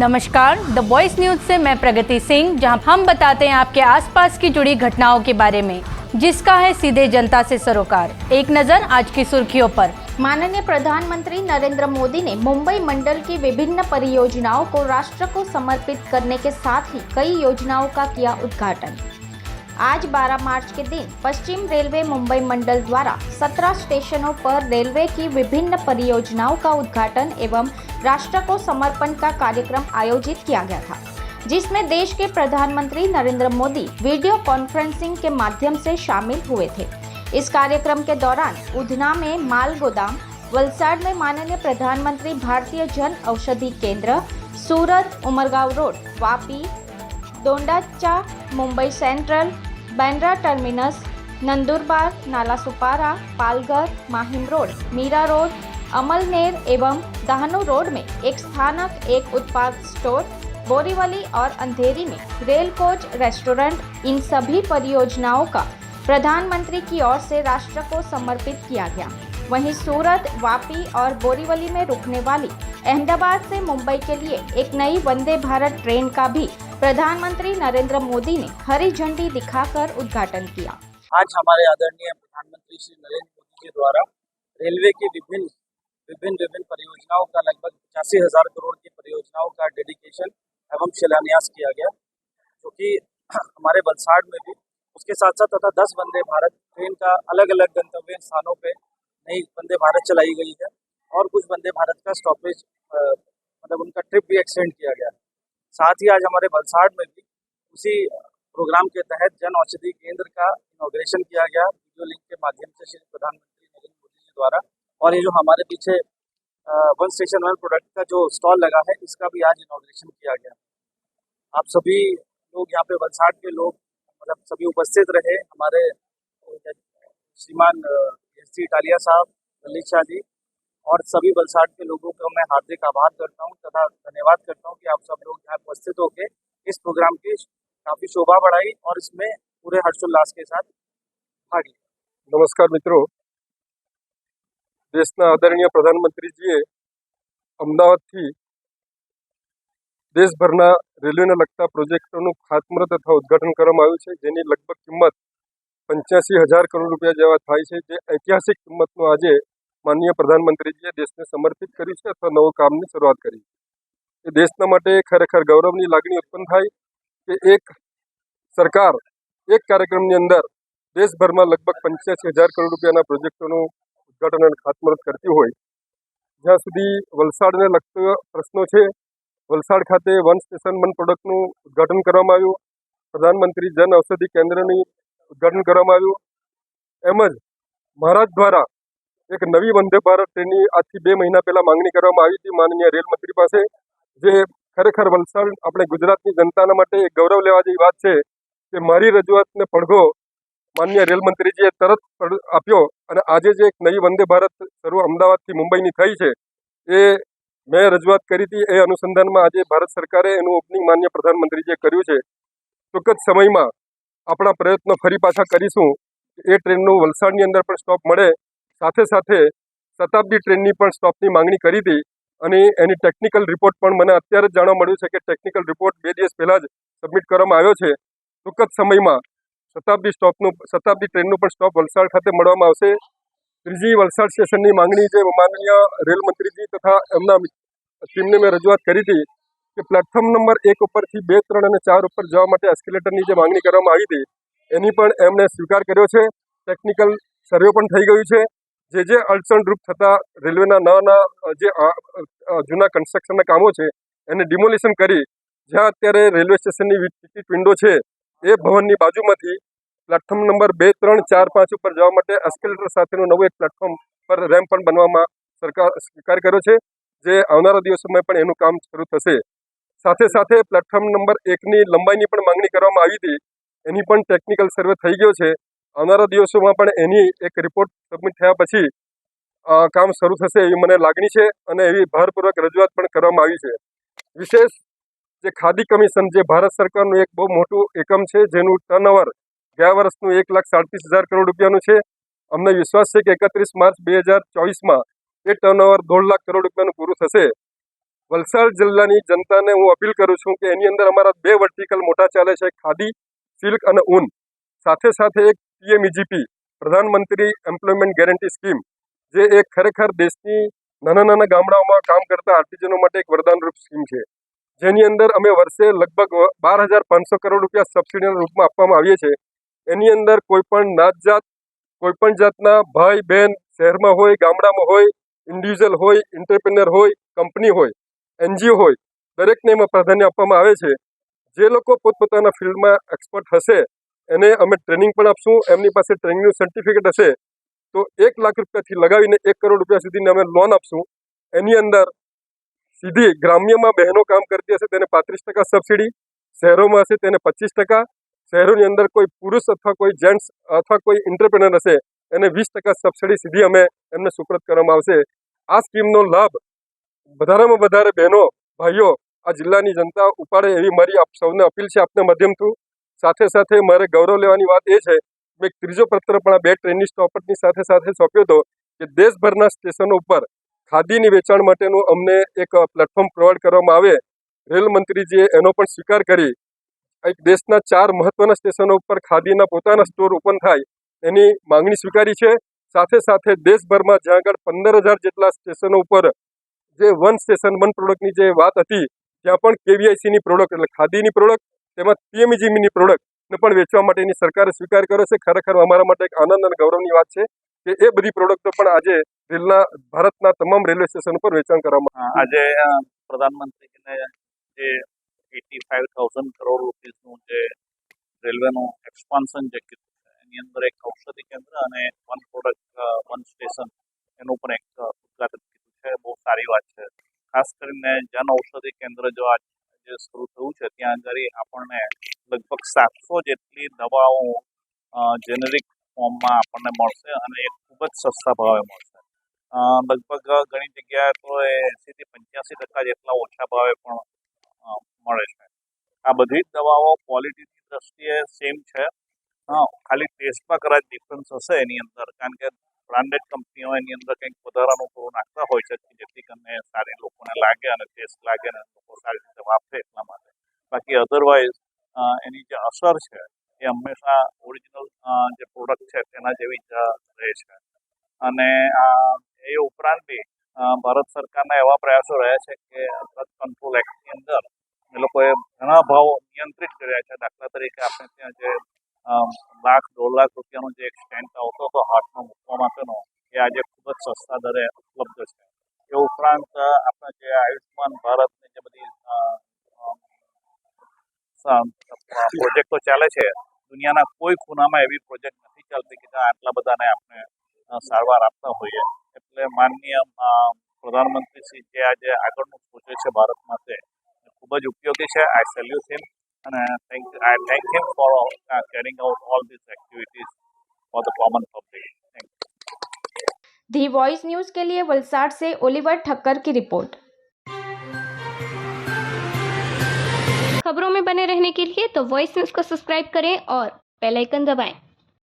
नमस्कार, the voice news से मैं प्रगति सिंह, जहां हम बताते हैं आपके आसपास की जुड़ी घटनाओं के बारे में, जिसका है सीधे जनता से सरोकार। एक नजर आज की सुर्खियों पर। माननीय प्रधानमंत्री नरेंद्र मोदी ने मुंबई मंडल की विभिन्न परियोजनाओं को राष्ट्र को समर्पित करने के साथ ही कई योजनाओं का किया उद्घाटन। आज 12 मार्च के दिन पश्चिम रेलवे मुंबई मंडल द्वारा 17 स्टेशनों पर रेलवे की विभिन्न परियोजनाओं का उद्घाटन एवं राष्ट्र को समर्पण का कार्यक्रम आयोजित किया गया था, जिसमें देश के प्रधानमंत्री नरेंद्र मोदी वीडियो कॉन्फ्रेंसिंग के माध्यम से शामिल हुए थे। इस कार्यक्रम के दौरान उधना में माल गोदाम, वलसाड में माननीय प्रधानमंत्री भारतीय Jan Aushadhi Kendra, Surat Umargaon road, Vapi, Dondaicha, Mumbai central, Bandra terminus, Nandurbar, Nalasopara, Palghar, Mahim road, Mira road, Amalner एवं दहनु रोड में एक स्थानक, एक उत्पाद स्टोर, बोरीवली और अंधेरी में रेल कोच रेस्टोरेंट, इन सभी परियोजनाओं का प्रधानमंत्री की ओर से राष्ट्र को समर्पित किया गया। वहीं सूरत, वापी और बोरीवली में रुकने वाली अहमदाबाद से मुंबई के लिए एक नई वंदे भारत ट्रेन का भी प्रधानमंत्री नरेंद्र मोदी ने हरी झंडी दिखाकर उद्घाटन किया। आज हमारे आदरणीय प्रधानमंत्री श्री नरेंद्र मोदी जी द्वारा रेलवे की विभिन्न परियोजनाओं का लगभग 85,000 करोड़ की परियोजनाओं का डेडिकेशन एवं शिलान्यास किया गया, जो कि हमारे वलसाड में भी उसके साथ साथ तथा 10 वंदे भारत ट्रेन का अलग अलग गंतव्य स्थानों पे नई वंदे भारत चलाई गई है और कुछ वंदे भारत का स्टॉपेज मतलब उनका ट्रिप भी एक्सटेंड किया गया। साथ ही आज हमारे वलसाड में भी उसी प्रोग्राम के तहत जन औषधि केंद्र का इनॉग्रेशन किया गया वीडियो लिंक के माध्यम से श्री प्रधानमंत्री नरेंद्र मोदी जी द्वारा। और ये जो हमारे पीछे वन स्टेशन वन प्रोडक्ट का जो स्टॉल लगा है, इसका भी आज इनॉग्रेशन किया गया। आप सभी लोग यहाँ पे वलसाड के लोग मतलब सभी उपस्थित रहे, हमारे श्रीमान एस.सी. इटालिया साहब, ललित शाह जी और सभी वलसाड के लोगों का मैं हार्दिक आभार करता हूँ तथा धन्यवाद करता हूँ कि आप सब लोग यहाँ उपस्थित होकर इस प्रोग्राम की काफ़ी शोभा बढ़ाई और इसमें पूरे हर्षोल्लास के साथ भाग लिया। नमस्कार मित्रों, देशना आदरणीय प्रधानमंत्रीजीए अमदावादથી देशभરના રેલવેને લગતા પ્રોજેક્ટોનું ખાતમુહૂર્ત તથા ઉદ્ઘાટન કરવામાં આવ્યું છે, જેની લગભગ કિંમત 85,000 કરોડ રૂપિયા જેવા થાય છે, જે ઐતિહાસિક કિંમતનું આજે માનનીય પ્રધાનમંત્રીજીએ દેશને સમર્પિત કર્યું છે અથવા નવું કામની શરૂઆત કરી છે। એ દેશના માટે ખરેખર ગૌરવની લાગણી ઉત્પન્ન થાય કે એક સરકાર એક કાર્યક્રમની અંદર દેશભરમાં લગભગ 85,000 કરોડ રૂપિયાના પ્રોજેક્ટોનું ઉદ્ઘાટન અને ખાતમુહૂર્ત કરતી હોય। જ્યાં સુધી વલસાડને લગતા પ્રશ્નો છે, વલસાડ ખાતે વન સ્ટેશન વન પ્રોડક્ટનું ઉદ્ઘાટન કરવામાં આવ્યું, પ્રધાનમંત્રી જન ઔષધિ કેન્દ્રની ઉદ્ઘાટન કરવામાં આવ્યું। એમ જ મહારાષ્ટ્ર દ્વારા એક નવી વંદે ભારત ટ્રેનની આજથી 2 મહિના પહેલાં માંગણી કરવામાં આવી હતી માનનીય રેલ મંત્રી પાસે, જે ખરેખર વલસાડ આપણે ગુજરાતની જનતાના માટે એક ગૌરવ લેવા જેવી વાત છે કે મારી રજૂઆતને પડઘો માનનીય રેલ મંત્રીજીએ તરત આપ્યો અને આજે જે એક નવી વંદે ભારત શરૂ અમદાવાદથી મુંબઈની થઈ છે, એ મેં રજૂઆત કરી હતી, એ અનુસંધાનમાં આજે ભારત સરકારે એનું ઓપનિંગ માનનીય પ્રધાનમંત્રીજીએ કર્યું છે। ટૂંક જ સમયમાં આપણા પ્રયત્નો ફરી પાછા કરીશું એ ટ્રેનનું વલસાડની અંદર પણ સ્ટોપ મળે। સાથે સાથે શતાબ્દી ટ્રેનની પણ સ્ટોપની માંગણી કરી હતી અને એની ટેકનિકલ રિપોર્ટ પણ મને અત્યારે જ જાણવા મળ્યું છે કે ટેકનિકલ રિપોર્ટ 2 દિવસ પહેલાં જ સબમિટ કરવામાં આવ્યો છે। ટૂંક જ સમયમાં શતાબ્દી ટ્રેનનું પણ સ્ટોપ વલસાડ ખાતે મળવામાં આવશે। ત્રીજી વલસાડ સ્ટેશનની માંગણી જે માનનીય રેલ મંત્રીજી તથા એમના ટીમને મેં રજૂઆત કરી હતી કે પ્લેટફોર્મ નંબર 1 ઉપરથી 2, 3 અને 4 ઉપર જવા માટે એસ્કેલેટરની જે માંગણી કરવામાં આવી હતી, એની પણ એમણે સ્વીકાર કર્યો છે। ટેકનિકલ સર્વે પણ થઈ ગયું છે। જે અડચણરૂપ થતા રેલવેના નવાના જે જૂના કન્સ્ટ્રક્શનના કામો છે એને ડિમોલિશન કરી જ્યાં અત્યારે રેલવે સ્ટેશનની ટિકિટ વિન્ડો છે એ ભવનની બાજુમાંથી પ્લેટફોર્મ નંબર 2, 3, 4, 5 ઉપર જવા માટે એસ્કેલેટર સાથેનું નવું એક પ્લેટફોર્મ પર રેમ્પ પણ બનવામાં સરકાર સ્વીકાર કર્યો છે, જે આવનારા દિવસોમાં પણ એનું કામ શરૂ થશે। સાથે સાથે પ્લેટફોર્મ નંબર 1ની લંબાઈની પણ માંગણી કરવામાં આવી હતી, એની પણ ટેકનિકલ સર્વે થઈ ગયો છે। આવનારા દિવસોમાં પણ એની એક રિપોર્ટ સબમિટ થયા પછી કામ શરૂ થશે એવી મને લાગણી છે અને એવી ભારપૂર્વક રજૂઆત પણ કરવામાં આવી છે। વિશેષ જે ખાદી કમિશન જે ભારત સરકારનું એક બહુ મોટું એકમ છે, જેનું ટર્નઓવર ગયા વર્ષનું 1,37,000 કરોડ રૂપિયાનું છે। અમને વિશ્વાસ છે કે 31 માર્ચ 2024માં એ ટર્નઓવર 1.5 લાખ કરોડ રૂપિયાનું પૂરું થશે। વલસાડ જિલ્લાની જનતાને હું અપીલ કરું છું કે એની અંદર અમારા 2 વર્ટિકલ મોટા ચાલે છે, ખાદી, સિલ્ક અને ઊન. સાથે સાથે એક PMEGP પ્રધાનમંત્રી એમ્પ્લોયમેન્ટ ગેરંટી સ્કીમ, જે એક ખરેખર દેશની નાના ગામડાઓમાં કામ કરતા આર્ટિઝનો માટે એક વરદાનરૂપ સ્કીમ છે, જેની અંદર અમે વર્ષે લગભગ 12,500 કરોડ રૂપિયા સબસિડીના રૂપમાં આપવામાં આવીએ છીએ. એની અંદર કોઈપણ નાત-જાત, કોઈપણ જાતના ભાઈ બહેન, શહેરમાં હોય, ગામડામાં હોય, ઇન્ડિવિજ્યુઅલ હોય, એન્ટરપ્રેન્યોર હોય, કંપની હોય, NGO હોય, દરેકને એમાં પ્રાધાન્ય આપવામાં આવે છે. જે લોકો પોતપોતાના ફિલ્ડમાં એક્સપર્ટ હશે એને અમે ટ્રેનિંગ પણ આપશું. એમની પાસે ટ્રેનિંગનું સર્ટિફિકેટ હશે તો 1 લાખ રૂપિયાથી લગાવીને 1 કરોડ રૂપિયા સુધીની અમે લોન આપશું. એની અંદર સીધી ગ્રામ્યમાં બહેનો કામ કરતી હશે તેને 35% સબસિડી, શહેરોમાં હશે તેને 25%, શહેરોની અંદર કોઈ પુરુષ અથવા કોઈ જેન્ટ્સ અથવા કોઈ એન્ટરપ્રેન્યોર હશે એને 20% સબસિડી સીધી અમે એમને સુપ્રત કરવામાં આવશે. આ સ્કીમનો લાભ વધારેમાં વધારે બહેનો, ભાઈઓ, આ જિલ્લાની જનતા ઉપાડે એવી મારી આપ સૌને અપીલ છે આપના માધ્યમથી. સાથે સાથે મારે ગૌરવ લેવાની વાત એ છે, મેં એક ત્રીજો પત્ર પણ આ 2 ટ્રેનની સ્ટોપરની સાથે સોંપ્યો હતો કે દેશભરના સ્ટેશનો ઉપર ખાદીની વેચાણ માટેનું અમને એક પ્લેટફોર્મ પ્રોવાઈડ કરવામાં આવે. રેલ મંત્રીજીએ એનો પણ સ્વીકાર કરી એક દેશના 4 મહત્વના સ્ટેશનો ઉપર ખાદીના પોતાના સ્ટોર ઓપન થાય એની માંગણી સ્વીકારી છે. સાથે સાથે દેશભરમાં જ્યાં આગળ 15,000 જેટલા સ્ટેશનો ઉપર જે વન સ્ટેશન વન પ્રોડક્ટની જે વાત હતી ત્યાં પણ KVICની પ્રોડક્ટ એટલે ખાદીની પ્રોડક્ટ તેમાં PMEGPની પ્રોડક્ટને પણ વેચવા માટેની સરકારે સ્વીકાર કર્યો છે. ખરેખર અમારા માટે એક આનંદ અને ગૌરવની વાત છે કે એ બધી પ્રોડક્ટો પણ આજે ભારતના તમામ રેલવે સ્ટેશન ઉપર વેચાણ કરવામાં આજે પ્રધાનમંત્રીને જે 85,000 કરોડ રૂપિયાનું જે રેલવેનું એક્સપાન્શન જે કીધું છે એની અંદર એક ઔષધિ કેન્દ્ર અને વન પ્રોડક્ટ વન સ્ટેશન એનું પણ એક ઉદ્ઘાટન કીધું છે. બહુ સારી વાત છે. ખાસ કરીને જન ઔષધિ કેન્દ્ર જો આજે શરૂ થયું છે ત્યાં આગળ આપણને લગભગ 700 જેટલી દવાઓ જેનેરિક ફોર્મમાં આપણને મળશે અને એ ખૂબ જ સસ્તા ભાવે મળશે. લગભગ ઘણી જગ્યાએ તો એ 80% થી 85% જેટલા ઓછા ભાવે પણ મળે છે. આ બધી જ દવાઓ ક્વોલિટીની દ્રષ્ટિએ સેમ છે. ખાલી ટેસ્ટમાં કદાચ ડિફરન્સ હશે એની અંદર, કારણ કે બ્રાન્ડેડ કંપનીઓ એની અંદર કંઈક વધારાનું થોડું નાખતા હોય છે જેથી કરીને સારી લોકોને લાગે અને ટેસ્ટ લાગે અને લોકો સારી રીતે વાપરે એટલા માટે. બાકી અધરવાઇઝ એની જે અસર છે એ હંમેશા ઓરિજિનલ જે પ્રોડક્ટ છે તેના જેવી જ રહે છે. અને એ ઉપરાંત બી ભારત સરકારના એવા પ્રયાસો રહ્યા છે કે ડ્રગ કંટ્રોલ એક્ટની અંદર એ લોકોએ ઘણા ભાવ નિયંત્રિત કર્યા છે. દાખલા તરીકે આપણે ત્યાં જે 1,00,000-1.5 લાખ રૂપિયાનો જે એક સ્ટેન્ટ આવતો હતો હાથમાં મૂકવા માટેનો, એ આજે ખૂબ જ સસ્તા દરે ઉપલબ્ધ છે. એ ઉપરાંત આપણા જે આયુષ્યમાન ભારતની જે બધી પ્રોજેક્ટો ચાલે છે, દુનિયાના કોઈ ખૂણામાં એવી પ્રોજેક્ટ નથી ચાલતી કે જ્યાં આટલા બધાને આપણે સારવાર આપતા હોઈએ. એટલે માનનીય પ્રધાનમંત્રી શ્રી જે આજે આગળનું સોચે છે ભારત માટે ખૂબ જ ઉપયોગી છે. આઈ સેલ્યુટ હિમ અને I thank him for carrying out all these activities for the common public. Thank you. The voice news के लिए वलसाड से ओलिवर ठक्कर की रिपोर्ट। खबरों में बने रहने के लिए तो वॉइस न्यूज़ को सब्सक्राइब करें और बेल आइकन दबाएं।